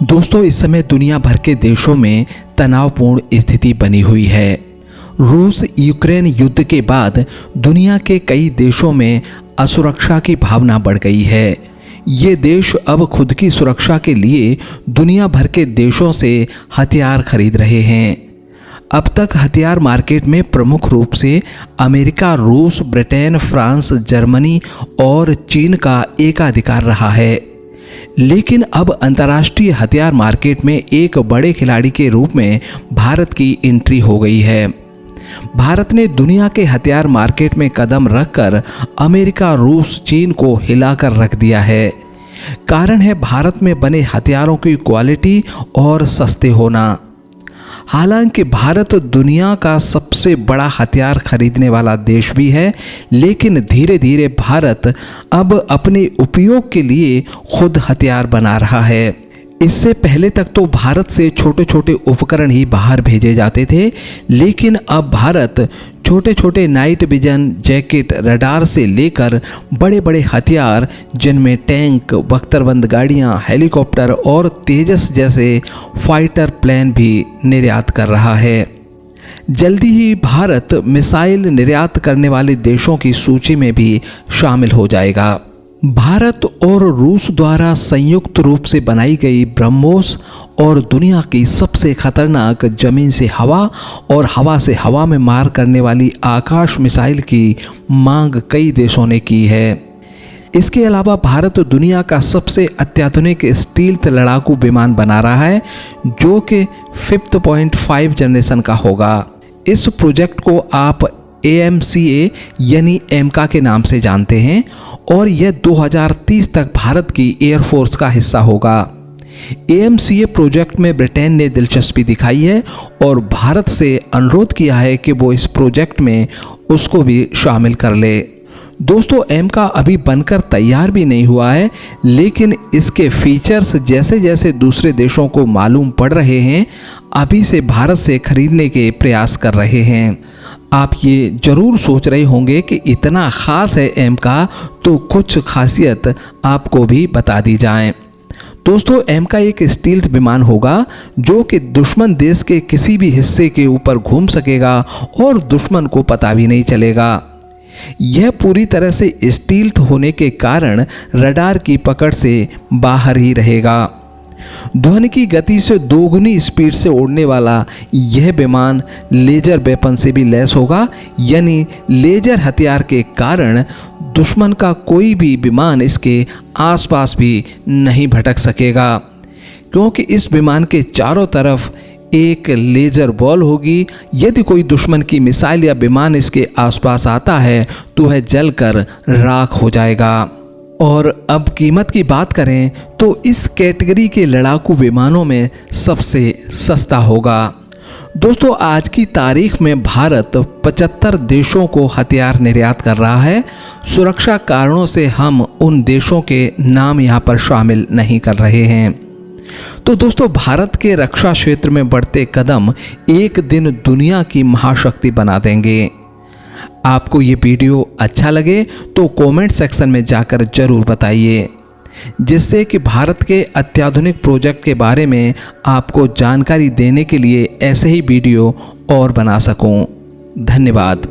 दोस्तों, इस समय दुनिया भर के देशों में तनावपूर्ण स्थिति बनी हुई है। रूस यूक्रेन युद्ध के बाद दुनिया के कई देशों में असुरक्षा की भावना बढ़ गई है। ये देश अब खुद की सुरक्षा के लिए दुनिया भर के देशों से हथियार खरीद रहे हैं। अब तक हथियार मार्केट में प्रमुख रूप से अमेरिका, रूस, ब्रिटेन, फ्रांस, जर्मनी और चीन का एकाधिकार रहा है। लेकिन अब अंतर्राष्ट्रीय हथियार मार्केट में एक बड़े खिलाड़ी के रूप में भारत की एंट्री हो गई है। भारत ने दुनिया के हथियार मार्केट में कदम रखकर अमेरिका, रूस, चीन को हिलाकर रख दिया है। कारण है भारत में बने हथियारों की क्वालिटी और सस्ते होना। हालांकि भारत दुनिया का सबसे बड़ा हथियार खरीदने वाला देश भी है, लेकिन धीरे धीरे भारत अब अपने उपयोग के लिए खुद हथियार बना रहा है। इससे पहले तक तो भारत से छोटे छोटे उपकरण ही बाहर भेजे जाते थे, लेकिन अब भारत छोटे छोटे नाइट विजन जैकेट, रडार से लेकर बड़े बड़े हथियार जिनमें टैंक, बख्तरबंद गाड़ियां, हेलीकॉप्टर और तेजस जैसे फाइटर प्लेन भी निर्यात कर रहा है। जल्दी ही भारत मिसाइल निर्यात करने वाले देशों की सूची में भी शामिल हो जाएगा। भारत और रूस द्वारा संयुक्त रूप से बनाई गई ब्रह्मोस और दुनिया की सबसे खतरनाक जमीन से हवा और हवा से हवा में मार करने वाली आकाश मिसाइल की मांग कई देशों ने की है। इसके अलावा भारत दुनिया का सबसे अत्याधुनिक स्टील्थ लड़ाकू विमान बना रहा है, जो कि 5th जनरेशन का होगा। इस प्रोजेक्ट को आप AMCA यानी एमका के नाम से जानते हैं और यह 2030 तक भारत की एयरफोर्स का हिस्सा होगा। AMCA प्रोजेक्ट में ब्रिटेन ने दिलचस्पी दिखाई है और भारत से अनुरोध किया है कि वो इस प्रोजेक्ट में उसको भी शामिल कर ले। दोस्तों, एमका अभी बनकर तैयार भी नहीं हुआ है, लेकिन इसके फीचर्स जैसे जैसे दूसरे देशों को मालूम पड़ रहे हैं, अभी से भारत से खरीदने के प्रयास कर रहे हैं। आप ये जरूर सोच रहे होंगे कि इतना ख़ास है एमका, तो कुछ खासियत आपको भी बता दी जाएं। दोस्तों, एमका एक स्टील्थ विमान होगा जो कि दुश्मन देश के किसी भी हिस्से के ऊपर घूम सकेगा और दुश्मन को पता भी नहीं चलेगा। यह पूरी तरह से स्टील्थ होने के कारण रडार की पकड़ से बाहर ही रहेगा। ध्वनि की गति से दोगुनी स्पीड से उड़ने वाला यह विमान लेजर वेपन से भी लैस होगा, यानी लेजर हथियार के कारण दुश्मन का कोई भी विमान इसके आसपास भी नहीं भटक सकेगा, क्योंकि इस विमान के चारों तरफ एक लेजर बॉल होगी। यदि कोई दुश्मन की मिसाइल या विमान इसके आसपास आता है तो वह जलकर राख हो जाएगा। और अब कीमत की बात करें तो इस कैटेगरी के लड़ाकू विमानों में सबसे सस्ता होगा। दोस्तों, आज की तारीख में भारत 75 देशों को हथियार निर्यात कर रहा है। सुरक्षा कारणों से हम उन देशों के नाम यहाँ पर शामिल नहीं कर रहे हैं। तो दोस्तों, भारत के रक्षा क्षेत्र में बढ़ते कदम एक दिन दुनिया की महाशक्ति बना देंगे। आपको ये वीडियो अच्छा लगे तो कमेंट सेक्शन में जाकर जरूर बताइए, जिससे कि भारत के अत्याधुनिक प्रोजेक्ट के बारे में आपको जानकारी देने के लिए ऐसे ही वीडियो और बना सकूं। धन्यवाद।